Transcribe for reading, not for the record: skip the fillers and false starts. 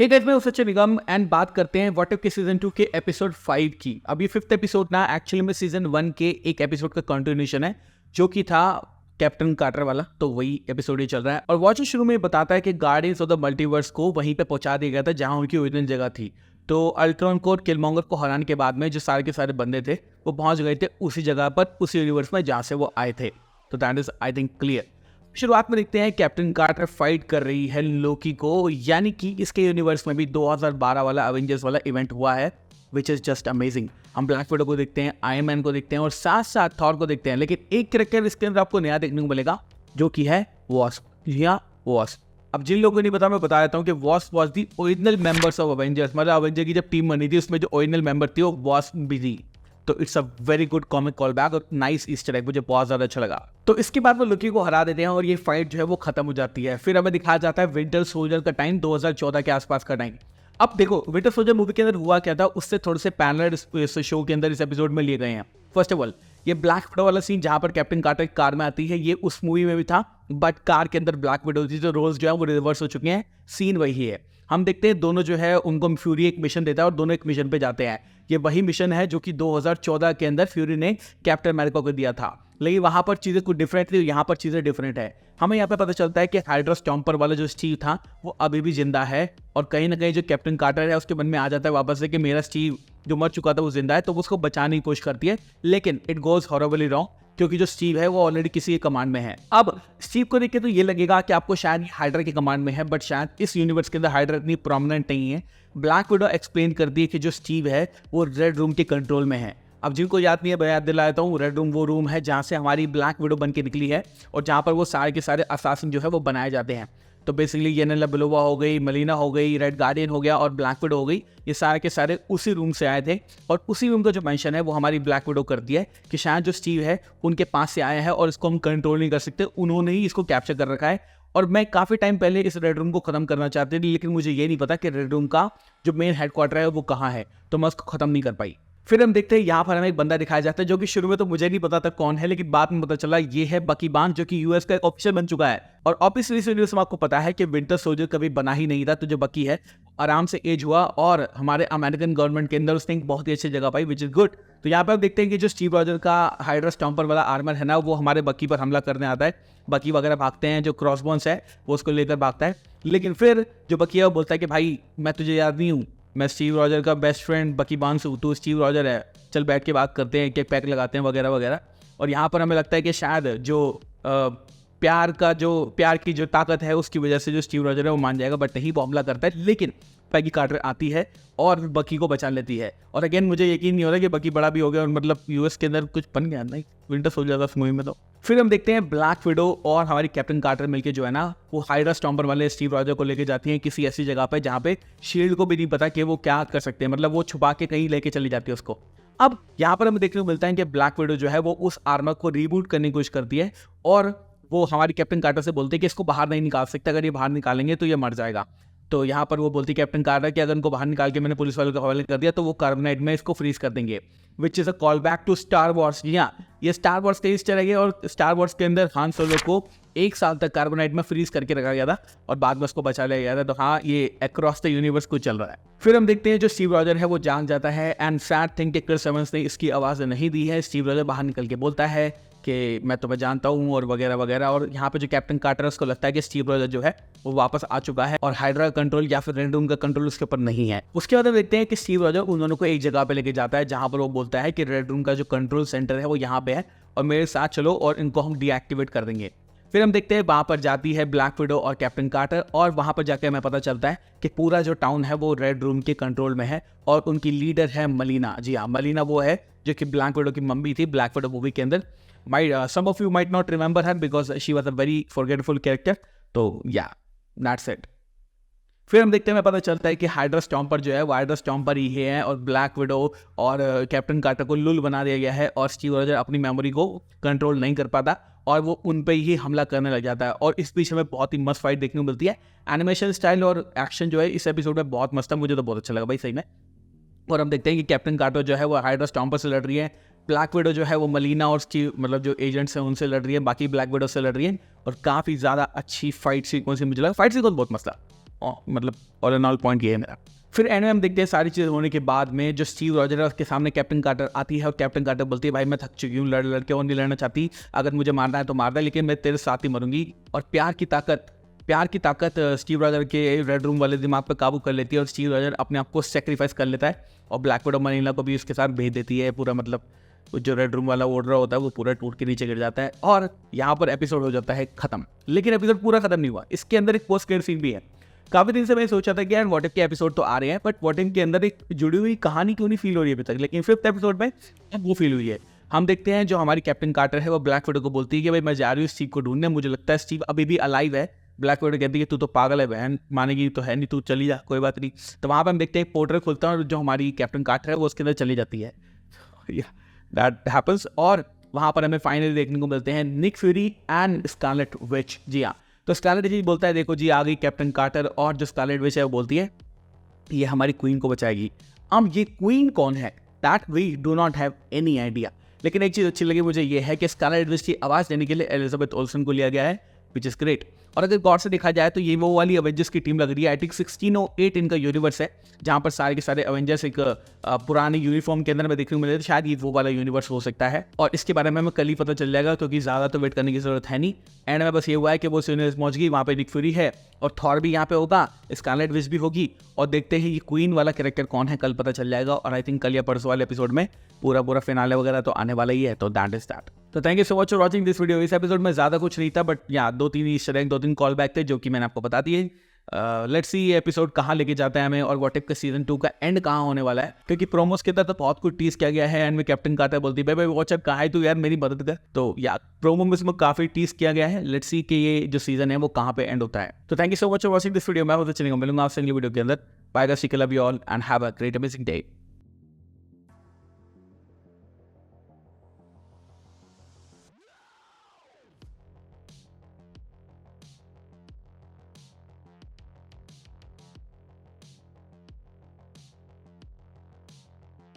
Hey guys, मैं हूं सचिन निगम and बात करते हैं व्हाट इफ के सीजन 2 के एपिसोड 5 की। अब ये 5th एपिसोड ना एक्चुअली में सीजन 1 के एक एपिसोड का कंटिन्यूएशन है जो कि था कैप्टन कार्टर वाला। तो वही एपिसोड ही चल रहा है और वॉच शुरू में बताता है कि गार्डियंस ऑफ द मल्टीवर्स को वहीं पे पहुंचा दिया गया था जहां उनकी ओरिजिनल जगह थी। तो अल्ट्रॉन को और किलमॉन्गर को हराने के बाद में जो सारे के सारे बंदे थे वो पहुंच गए थे उसी जगह पर, उसी यूनिवर्स में जहां से वो आए थे। तो that is I think clear. शुरुआत में देखते हैं कैप्टन कार्टर फाइट कर रही है लोकी को, यानी कि इसके यूनिवर्स में भी 2012 वाला एवेंजर्स वाला इवेंट हुआ है विच इज जस्ट अमेजिंग। हम ब्लैक विडो को देखते हैं, आयरन मैन को देखते हैं और साथ साथ थॉर को देखते हैं, लेकिन एक कैरेक्टर इसके अंदर आपको नया देखने को मिलेगा जो कि है वॉस्प। या वॉस्प, अब जिन लोगों को नहीं पता मैं बता देता हूँ कि wasp was the original members of Avengers. मतलब अवेंजर की जब टीम बनी थी उसमें जो ओरिजिनल मेंबर थी वो वॉस्प भी थी। तो it's a very good comic call back और नाइस ईस्टर एग, मुझे बहुत ज्यादा अच्छा लगा। तो इसके बाद वो लुकी को हरा देते हैं और ये फाइट जो है वो खत्म हो जाती है। फिर हमें दिखाया जाता है विंटर सोल्जर का टाइम, 2014 के आसपास का टाइम। अब देखो विंटर सोल्जर मूवी के अंदर हुआ क्या था, उससे थोड़े से पैनल इस शो के अंदर इस एपिसोड में लिए गए हैं। फर्स्ट ऑफ ऑल ये ब्लैक विडो वाला सीन जहां पर कैप्टन कार्टर कार में आती है, ये उस मूवी में भी था बट कार के अंदर ब्लैक विडो थी। जो रोल्स जो है वो रिवर्स हो चुके हैं, सीन वही है। हम देखते हैं दोनों जो है उनको फ्यूरी एक मिशन देता है और दोनों एक मिशन पे जाते हैं। ये वही मिशन है जो कि 2014 के अंदर फ्यूरी ने कैप्टन अमेरिका को दिया था, लेकिन वहां पर चीजें कुछ डिफरेंट थी, यहाँ पर चीजें डिफरेंट है। हमें यहाँ पे पता चलता है कि हाइड्रा स्टॉम्पर वाला जो स्टीव था वो अभी भी जिंदा है और कहीं ना कहीं जो कैप्टन कार्टर है उसके मन में आ जाता है वापस से कि मेरा स्टीव जो मर चुका था वो जिंदा है, तो वो उसको बचाने की कोशिश करती है, लेकिन इट गोज हॉरेबली रॉन्ग क्योंकि जो स्टीव है वो ऑलरेडी किसी के कमांड में है। अब स्टीव को देख के तो ये लगेगा कि आपको शायद हाइड्रा के कमांड में है, बट शायद इस यूनिवर्स के अंदर हाइड्रा इतनी प्रोमिनेंट नहीं है। ब्लैक विडो एक्सप्लेन कर दी है कि जो स्टीव है वो रेड रूम के कंट्रोल में है। अब जिनको याद नहीं है मैं याद दिला देता हूँ, रेड रूम वो रूम है जहाँ से हमारी ब्लैक विडो बन के निकली है और जहाँ पर वो सारे के सारे असासिन जो है वो बनाए जाते हैं। तो बेसिकली येनेला बेलोवा हो गई, मलीना हो गई, रेड गार्डियन हो गया और ब्लैक विडो हो गई, ये सारे के सारे उसी रूम से आए थे। और उसी रूम का जो मेंशन है वो हमारी ब्लैक विडो करती है कि शायद जो स्टीव है उनके पास से आया है और इसको हम कंट्रोल नहीं कर सकते, उन्होंने ही इसको कैप्चर कर रखा है। और मैं काफ़ी टाइम पहले इस रेड रूम को ख़त्म करना चाहती थी, लेकिन मुझे ये नहीं पता कि रेड रूम का जो मेन हेडक्वार्टर है वो कहाँ है, तो मैं उसको ख़त्म नहीं कर पाई। फिर हम देखते हैं यहाँ पर हमें एक बंदा दिखाया जाता है जो कि शुरू में तो मुझे नहीं पता था कौन है, लेकिन बाद में पता चला ये है बकी बार्न्स जो कि यूएस का एक ऑफिसर बन चुका है। और ऑब्वियसली इस वीडियो से आपको पता है कि विंटर सोल्जर कभी बना ही नहीं था, तो जो बकी है आराम से एज हुआ और हमारे अमेरिकन गवर्नमेंट के अंदर उसने एक बहुत ही अच्छी जगह पाई विच इज गुड। तो यहाँ पर आप देखते हैं कि जो स्टीव रॉजर का हाइड्रा स्टॉम्पर वाला आर्मर है ना वो हमारे बकी पर हमला करने आता है। बकी वगैरह भागते हैं, जो क्रॉसबोन्स है वो उसको लेकर भागता है, लेकिन फिर जो बकी है वो बोलता है कि भाई मैं तुझे याद नहीं हूँ, मैं स्टीव रॉजर का बेस्ट फ्रेंड बकी बार्न्स हूँ, तू स्टीव रॉजर है, चल बैठ के बात करते हैं, केक पैक लगाते हैं वगैरह वगैरह। और यहाँ पर हमें लगता है कि शायद जो प्यार की जो ताकत है उसकी वजह से जो स्टीव रॉजर है वो मान जाएगा, बट नहीं, वो हमला करता है। लेकिन पैगी कार्टर आती है और बकी को बचा लेती है। और अगेन मुझे यकीन नहीं हो रहा कि बकी बड़ा भी हो गया और मतलब यूएस के अंदर कुछ बन गया, नहीं विंटर सोल्जर था उस मूवी में। तो फिर हम देखते हैं ब्लैक विडो और हमारी कैप्टन कार्टर मिलके जो है ना वो हाइड्रा स्टॉम्पर वाले स्टीव रॉजर को लेके जाती हैं किसी ऐसी जगह पे जहाँ पे शील्ड को भी नहीं पता कि वो क्या कर सकते हैं, मतलब वो छुपा के कहीं लेके चली जाती है उसको। अब यहाँ पर हमें देखने को मिलता है कि ब्लैक विडो जो है वो उस आर्मर को रीबूट करने की कोशिश करती है और वो हमारी कैप्टन कार्टर से बोलते हैं कि इसको बाहर नहीं निकाल सकते, अगर ये बाहर निकालेंगे तो ये मर जाएगा। तो यहाँ पर वो बोलती है कैप्टन कार्टर कि अगर उनको बाहर निकाल के मैंने पुलिस वालों के हवाले कर दिया तो वो कार्बोनाइट में इसको फ्रीज कर देंगे, which is a call back to Star Wars. जी हाँ, ये स्टार वॉर्स का ईस्टर एग है और स्टार वॉर्स के अंदर हान सोलो को 1 साल तक कार्बोनाइट में फ्रीज करके रखा गया था और बाद में उसको बचा लिया गया था। तो हाँ, ये अक्रॉस द यूनिवर्स को चल रहा है। फिर हम देखते हैं जो स्टीव रॉजर है वो जान जाता है एंड सैड थिंग कि क्रिस एवंस ने इसकी आवाज़ नहीं दी है। स्टीव रॉजर बाहर निकल के बोलता है कि मैं तुम्हें जानता हूँ और वगैरह वगैरह। और यहाँ पे जो कैप्टन कार्टर है उसको लगता है कि स्टीव रॉजर जो है वो वापस आ चुका है और हाइड्रा का कंट्रोल या फिर रेड रूम का कंट्रोल उसके ऊपर नहीं है। उसके बाद हम देखते हैं कि स्टीव रॉजर उन दोनों को एक जगह पे लेके जाता है जहाँ पर वो बोलता है कि रेड रूम का जो कंट्रोल सेंटर है वो यहाँ पे है और मेरे साथ चलो और इनको हम डीएक्टिवेट कर देंगे। फिर हम देखते हैं वहाँ पर जाती है ब्लैक विडो और कैप्टन कार्टर और वहाँ पर जाकर हमें पता चलता है कि पूरा जो टाउन है वो रेड रूम के कंट्रोल में है और उनकी लीडर है मलीना। जी हाँ, मलीना वो है जो कि ब्लैक विडो की मम्मी थी ब्लैक विडो मूवी के अंदर। Some of you might not remember her because she was a very forgetful character. तो yeah, that's it. फिर हम देखते हैं हमें पता चलता है कि हाइड्रा स्टॉम्पर जो है वो हाइड्रा स्टॉम्पर ही है और ब्लैक विडो और कैप्टन कार्टर को लुल बना दिया गया है और स्टीव रॉजर अपनी मेमोरी को कंट्रोल नहीं कर पाता और वो उन पे ही हमला करने लग जाता है। और इस बीच हमें बहुत ही मस्त फाइट देखने को मिलती है। एनिमेशन स्टाइल और एक्शन जो है इस एपिसोड में बहुत मस्त है, मुझे तो बहुत अच्छा लगा भाई सही में। और हम देखते हैं कि कैप्टन कार्टर जो है वो हाइड्रा स्टॉम्पर से लड़ रही है, ब्लैक विडो जो है वो मलीना और स्टीव मतलब जो एजेंट्स हैं उनसे लड़ रही है, बाकी ब्लैक विडो से लड़ रही है और काफ़ी ज़्यादा अच्छी फाइट सीक्वेंस मुझे लगा। फाइट सीक्वेंस बहुत मस्त था। मतलब ऑल एंड ऑल पॉइंट ये है मेरा। फिर एंड में हम देखते हैं सारी चीज़ें होने के बाद में जो स्टीव रॉजर है उसके सामने कैप्टन कार्टर आती है और कैप्टन कार्टर बोलती है भाई मैं थक चुकी हूँ, लड़ के और नहीं लड़ना चाहती, अगर मुझे मारना है तो मार दे, लेकिन मैं तेरे साथ ही मरूंगी। और प्यार की ताकत स्टीव रॉजर के रेड रूम वाले दिमाग पर काबू कर लेती है और स्टीव रॉजर अपने आप को सेक्रीफाइस कर लेता है और ब्लैक विडो मनीला को भी उसके साथ भेज देती है। पूरा मतलब जो रेड रूम वाला ऑर्डर होता है वो पूरा टूट के नीचे गिर जाता है और यहाँ पर एपिसोड हो जाता है खत्म। लेकिन एपिसोड पूरा खत्म नहीं हुआ, इसके अंदर एक पोस्ट क्रेडिट सीन भी है। काफी दिन से मैं सोचा था कि यार व्हाट इफ के एपिसोड तो आ रहे हैं, बट व्हाट इफ के अंदर एक जुड़ी हुई कहानी क्यों नहीं फील हो रही है अभी तक, लेकिन 5th एपिसोड में अब वो फील हुई है। हम देखते हैं जो हमारी कैप्टन कार्टर है वो ब्लैक विडो को बोलती है कि भाई मैं जा रही हूँ स्टीव को ढूंढने, मुझे लगता है स्टीव अभी भी अलाइव है। ब्लैक विडो कहती है तू तो पागल है बहन, मानेगी तो है नहीं, तू चली जा, कोई बात नहीं। तो वहाँ पर हम देखते हैं एक पोर्टल खुलता है और जो हमारी कैप्टन कार्टर है वो उसके अंदर चली जाती है। दैट हैपन्स और वहाँ पर हमें फाइनली देखने को मिलते हैं Nick Fury and Scarlet Witch. जी हाँ, तो स्कारलेट विच बोलता है देखो जी आ गई कैप्टन कार्टर, और जो स्कारलेट विच है वो बोलती है ये हमारी क्वीन को बचाएगी। अब ये क्वीन कौन है that we do not have any idea, लेकिन एक चीज़ अच्छी लगी मुझे ये है कि स्कारलेट विच की आवाज़ देने के लिए एलिजाबेथ ओल्सन को लिया गया है, विच इज़ ग्रेट। और अगर गौर से देखा जाए तो ये वो वाली अवेंजर्स की टीम लग रही है। आई थिंक 1608 इनका यूनिवर्स है जहाँ पर सारे के सारे अवेंजर्स एक पुराने यूनिफॉर्म के अंदर में देखने को मिले थे, शायद ये वो वाला यूनिवर्स हो सकता है और इसके बारे में हमें कल ही पता चल जाएगा क्योंकि ज़्यादा तो वेट करने की जरूरत है नहीं। एंड में बस ये हुआ है कि वो यूनिवर्स पहुंच गई, वहाँ पे निक फ्यूरी है और थॉर भी यहाँ पे होगा, स्कारलेट विच भी होगी और देखते हैं ये क्वीन वाला कैरेक्टर कौन है कल पता चल जाएगा। और आई थिंक कल या परसों वाले एपिसोड में पूरा फिनाले वगैरह तो आने वाला ही है, तो दैट इज दैट। तो thank you so much for watching this video. इस एपिसोड में ज़्यादा कुछ नहीं था, बट यहाँ 2-3 ईस्टर एग 2-3 कॉल बैक थे जो कि मैंने आपको बता दिए। लेट्स सी ये एपिसोड कहाँ लेके जाता है हमें और व्हाट इफ का सीजन 2 का एंड कहाँ होने वाला है, क्योंकि प्रोमोस के अंदर तो बहुत कुछ टीज किया गया है। एंड में कैप्टन कार्टर बोलती है भाई व्हाट्सएप कहाँ है तू यार मेरी मदद कर, तो यार प्रोमो में इसमें काफी टीज किया गया है। लेट्स सी कि ये जो सीजन है वो कहाँ पे एंड होता है। तो thank you so much for watching this video. मैं होता चलेगा मिलूंगा आपसे अगली वीडियो के अंदर। Bye guys, love you all and have a great amazing day.